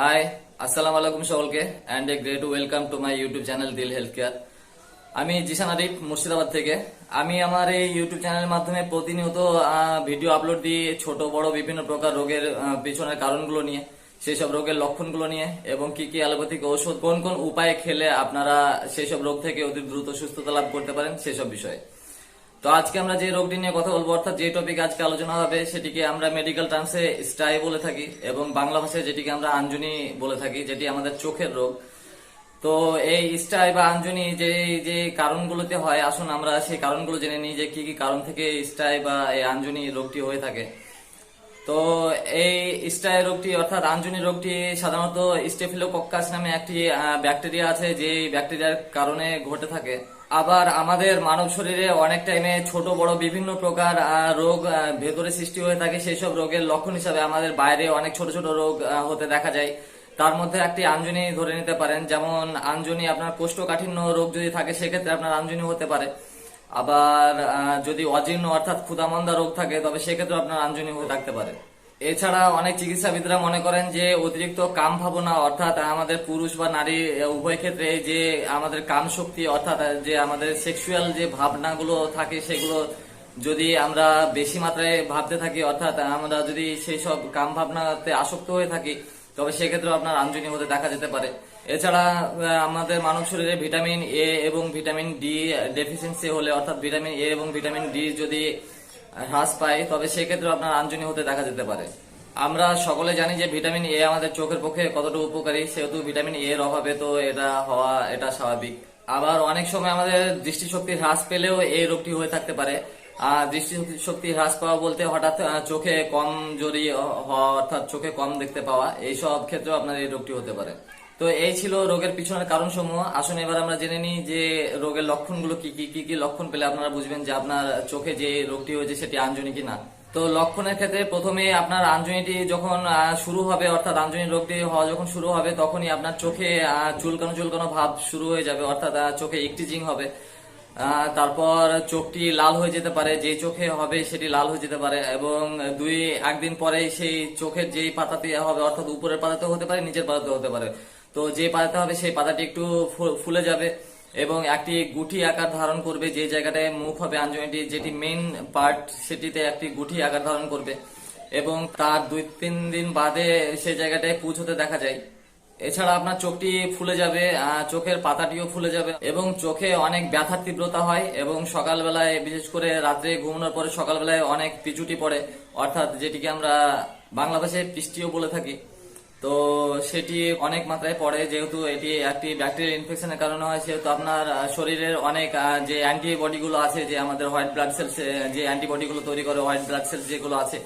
High, আসসালামু আলাইকুম সকলকে and a great welcome to my YouTube channel দিল হেলথ কেয়ার। আমি জিশান আরিফ মুর্শিদাবাদ থেকে। আমি আমার এই ইউটিউব চ্যানেলের মাধ্যমে প্রতিনিয়ত ভিডিও আপলোড দিই ছোট বড় বিভিন্ন প্রকার রোগের পিছনের কারণগুলো নিয়ে, সেই সব রোগের লক্ষণগুলো নিয়ে এবং কি কি অ্যালোপ্যাথিক ঔষধ কোন কোন উপায়ে খেলে আপনারা সেই সব রোগ থেকে অতি দ্রুত সুস্থতা লাভ করতে পারেন সেসব বিষয়ে। তো আজকে আমরা যে রোগটি নিয়ে কথা বলবো অর্থাৎ যে টপিক আজকে আলোচনা হবে সেটিকে আমরা মেডিকেল টার্মসে স্টাই বলে থাকি এবং বাংলা ভাষায় যেটিকে আমরা আঞ্জনি বলে থাকি, যেটি আমাদের চোখের রোগ। তো এই স্টাই বা আঞ্জনি যে যে কারণগুলোতে হয়, আসুন আমরা সেই কারণগুলো জেনে নিই যে কি কি কারণ থেকে স্টাই বা এই আঞ্জনি রোগটি হয়ে থাকে। তো এই স্টাই রোগটি অর্থাৎ আঞ্জনি রোগটি সাধারণত স্টেফিলোকক্কাস নামে একটি ব্যাকটেরিয়া আছে, যে ব্যাকটেরিয়ার কারণে ঘটে থাকে। আবার আমাদের মানব শরীরে অনেক টাইমে ছোট বড় বিভিন্ন প্রকার রোগ ভেতরে সৃষ্টি হয়ে থাকে। সেই সব রোগের লক্ষণ হিসাবে আমাদের বাইরে অনেক ছোট ছোট রোগ হতে দেখা যায়। তার মধ্যে একটি আঞ্জনি ধরে নিতে পারেন, যেমন আঞ্জনি আপনার কোষ্ঠকাঠিন্য রোগ যদি থাকে সেক্ষেত্রে আপনার আঞ্জনি হতে পারে। আবার যদি অজীর্ণ অর্থাৎ ক্ষুধামন্দা রোগ থাকে তবে সেক্ষেত্রে আপনার আঞ্জনি হয়ে থাকতে পারে। এছাড়া অনেক চিকিৎসাবিদরা মনে করেন যে অতিরিক্ত কাম ভাবনা অর্থাৎ আমাদের পুরুষ বা নারী উভয় ক্ষেত্রে যে আমাদের কাম শক্তি অর্থাৎ যে আমাদের সেক্সুয়াল যে ভাবনাগুলো থাকে সেগুলো যদি আমরা বেশি মাত্রায় ভাবতে থাকি অর্থাৎ আমরা যদি সেই সব কাম ভাবনাতে আসক্ত হয়ে থাকি তবে সেক্ষেত্রে আপনার আঞ্জনি হতে দেখা যেতে পারে। এছাড়া আমাদের মানব শরীরে ভিটামিন এ এবং ভিটামিন ডি ডেফিসিয়েন্সি হলে অর্থাৎ ভিটামিন এ এবং ভিটামিন ডি যদি হ্রাস পায় তবে সেক্ষেত্রে আপনার আঞ্জনি হতে দেখা যেতে পারে। আমরা সকলে জানি যে ভিটামিন এ আমাদের চোখের পক্ষে কতটা উপকারী, সেহেতু ভিটামিন এ এর অভাবে তো এটা স্বাভাবিক। আবার অনেক সময় আমাদের দৃষ্টিশক্তি হ্রাস পেলেও এই রোগটি হয়ে থাকতে পারে। দৃষ্টিশক্তি হ্রাস পাওয়া বলতে হঠাৎ চোখে কম জরি হওয়া অর্থাৎ চোখে কম দেখতে পাওয়া, এইসব ক্ষেত্রেও আপনার এই রোগটি হতে পারে। তো এই ছিল রোগের পিছনের কারণ সমূহ। আসুন এবার আমরা জেনে নিই যে রোগের লক্ষণগুলো কি কি কি কি লক্ষণ পেলে আপনারা বুঝবেন যে আপনার চোখে যে রোগটি হয়েছে সেটি আঞ্জনি কিনা। তো লক্ষণের ক্ষেত্রে প্রথমে আপনার আঞ্জনিটি যখন শুরু হবে অর্থাৎ আঞ্জনি রোগটি হওয়া যখন শুরু হবে তখনই আপনার চোখে চুলকানো চুলকানো ভাব শুরু হয়ে যাবে অর্থাৎ চোখে ইকটিজিং হবে। তারপর চোখটি লাল হয়ে যেতে পারে, যে চোখে হবে সেটি লাল হয়ে যেতে পারে এবং দুই একদিন পরে সেই চোখের যেই পাতাতে হবে অর্থাৎ উপরের পাতাতে হতে পারে নিচের পাতাতে হতে পারে, তো যে পাতাতে হবে সেই পাতাটি একটু ফুলে যাবে এবং একটি গুঠি আকার ধারণ করবে। যে জায়গাটায় মুখ হবে আঞ্জনিটি যেটি মেইন পার্ট সেটিতে একটি গুঠি আকার ধারণ করবে এবং তার 2-3 দিন বাদে সেই জায়গাটায় পুঁজ হতে দেখা যায়। এছাড়া আপনার চোখটি ফুলে যাবে, চোখের পাতাটিও ফুলে যাবে এবং চোখে অনেক ব্যথার তীব্রতা হয় এবং সকালবেলায় বিশেষ করে রাত্রে ঘুমানোর পরে সকালবেলায় অনেক পিছুটি পড়ে অর্থাৎ যেটিকে আমরা বাংলা ভাষায় পিষ্টিও বলে থাকি। তো সেটি অনেক মাত্রায় পড়ে, যেহেতু এটি একটি ব্যাকটেরিয়াল ইনফেকশনের কারণে হয় সেহেতু আপনার শরীরের অনেক যে অ্যান্টিবডি গুলো আছে, যে আমাদের হোয়াইট ব্লাড সেলস যে অ্যান্টিবডি গুলো তৈরি করে হোয়াইট ব্লাড সেলস যেগুলো আছে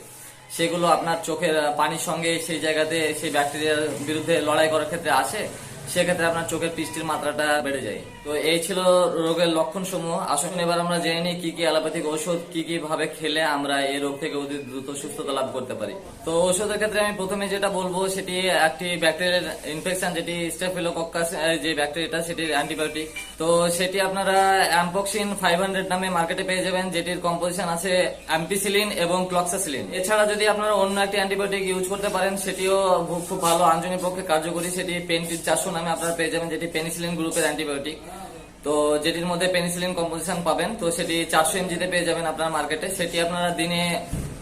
সেগুলো আপনার চোখের পানির সঙ্গে সেই জায়গাতে সেই ব্যাকটেরিয়ার বিরুদ্ধে লড়াই করার ক্ষেত্রে আসে, সেক্ষেত্রে আপনার চোখের পিষ্টির মাত্রাটা বেড়ে যায়। তো এই ছিল রোগের লক্ষণ সমূহ। আসুন এবার আমরা জেনে নিই কি কি অ্যালোপ্যাথিক ঔষধ কি কি ভাবে খেলে আমরা এই রোগ থেকে অতি দ্রুত সুস্থতা লাভ করতে পারি। তো ঔষধের ক্ষেত্রে আমি প্রথমে যেটা বলবো সেটি একটি ব্যাকটেরিয়াল ইনফেকশন যেটি স্টেফিলোকক্কাস যে ব্যাকটেরিয়াটা সেটির অ্যান্টিবায়োটিক। তো সেটি আপনারা অ্যাম্পক্সিন 500 নামে মার্কেটে পেয়ে যাবেন, যেটির কম্পোজিশন আছে অ্যাম্পিসিলিন এবং ক্লক্সাসিলিন। এছাড়া যদি আপনারা অন্য একটি অ্যান্টিবায়োটিক ইউজ করতে পারেন সেটিও খুব ভালো আঞ্জনির পক্ষে কার্যকরী, সেটি পেনটিল 400 নামে আপনারা পেয়ে যাবেন, যেটি পেনিসিলিন গ্রুপের অ্যান্টিবায়োটিক। তো যেটির মধ্যে পেনিসিলিন কম্পোজিশন পাবেন, তো সেটি 400 mg তে পেয়ে যাবেন আপনার মার্কেটে। সেটি আপনারা দিনে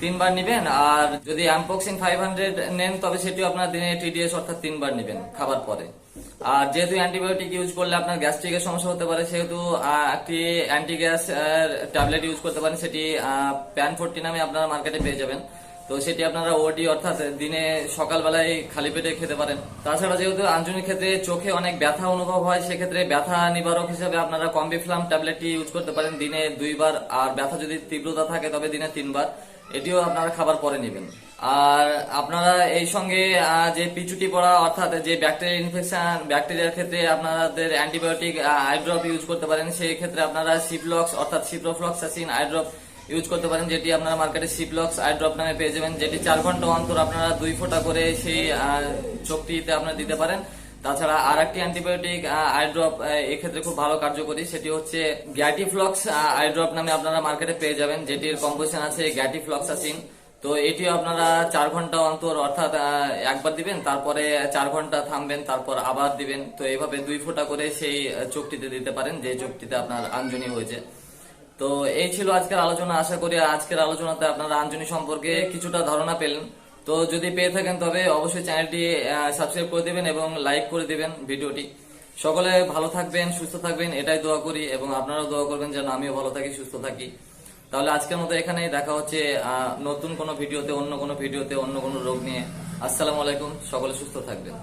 3 বার নিবেন, আর যদি অ্যাম্পক্সিন 500 নেন তবে সেটিও আপনার দিনে TDS অর্থাৎ 3 বার নিবেন খাবার পরে। আর যেহেতু অ্যান্টিবায়োটিক ইউজ করলে আপনার গ্যাস্ট্রিকের সমস্যা হতে পারে সেহেতু একটি অ্যান্টি গ্যাস ট্যাবলেট ইউজ করতে পারেন, সেটি প্যান 40 নামে আপনারা মার্কেটে পেয়ে যাবেন। তো সেটি আপনারা ওডি অর্থাৎ দিনে সকালবেলায় খালি পেটে খেতে পারেন। তাছাড়া যেহেতু আঞ্জনির ক্ষেত্রে চোখে অনেক ব্যথা অনুভব হয় সেক্ষেত্রে ব্যথা নিবারক হিসেবে আপনারা কম্বিফ্লাম ট্যাবলেটটি ইউজ করতে পারেন দিনে 2 বার, আর ব্যথা যদি তীব্রতা থাকে তবে দিনে 3 বার, এটিও আপনারা খাবার পরে নেবেন। আর আপনারা এই সঙ্গে যে পিচুটি পড়া অর্থাৎ যে ব্যাকটেরিয়াল ইনফেকশন ব্যাকটেরিয়ার ক্ষেত্রে আপনাদের অ্যান্টিবায়োটিক আই ড্রপ ইউজ করতে পারেন, সেই ক্ষেত্রে আপনারা সিপ্লক্স অর্থাৎ সিপ্রোফ্লক্সাসিন আই ড্রপ ইউজ করতে পারেন, যেটি আপনারা মার্কেটে সিপ্লক্স আই ড্রপ নামে পেয়ে যাবেন, যেটি 4 ঘন্টা অন্তর আপনারা 2 ফোঁটা করে সেই চোখটিতে আপনারা দিতে পারেন। তাছাড়া আর একটি অ্যান্টিবায়োটিক আই ড্রপ এক্ষেত্রে খুব ভালো কার্যকরী, সেটি হচ্ছে গ্যাটিফ্লক্স আই ড্রপ নামে আপনারা মার্কেটে পেয়ে যাবেন, যেটির কম্পোজিশন আছে গ্যাটিফ্লক্সাসিন তো এটিও আপনারা 4 ঘন্টা অন্তর অর্থাৎ একবার দিবেন, তারপরে 4 ঘন্টা থামবেন, তারপর আবার দিবেন। তো এইভাবে 2 ফোঁটা করে সেই চোখটিতে দিতে পারেন যে চোখটিতে আপনার আঞ্জনি হয়েছে। তো এই ছিল আজকের আলোচনা। আশা করি আজকের আলোচনাতে আপনারা আঞ্জনি সম্পর্কে কিছুটা ধারণা পেলেন। তো যদি পেয়ে থাকেন তবে অবশ্যই চ্যানেলটি সাবস্ক্রাইব করে দিবেন এবং লাইক করে দিবেন ভিডিওটি। সকলে ভালো থাকবেন, সুস্থ থাকবেন, এটাই দোয়া করি, এবং আপনারাও দোয়া করবেন যেন আমিও ভালো থাকি, সুস্থ থাকি। তাহলে আজকের মতো এখানেই দেখা হচ্ছে নতুন কোনো ভিডিওতে, অন্য কোনো ভিডিওতে, অন্য কোনো রোগ নিয়ে। আসসালামু আলাইকুম, সকলে সুস্থ থাকবেন।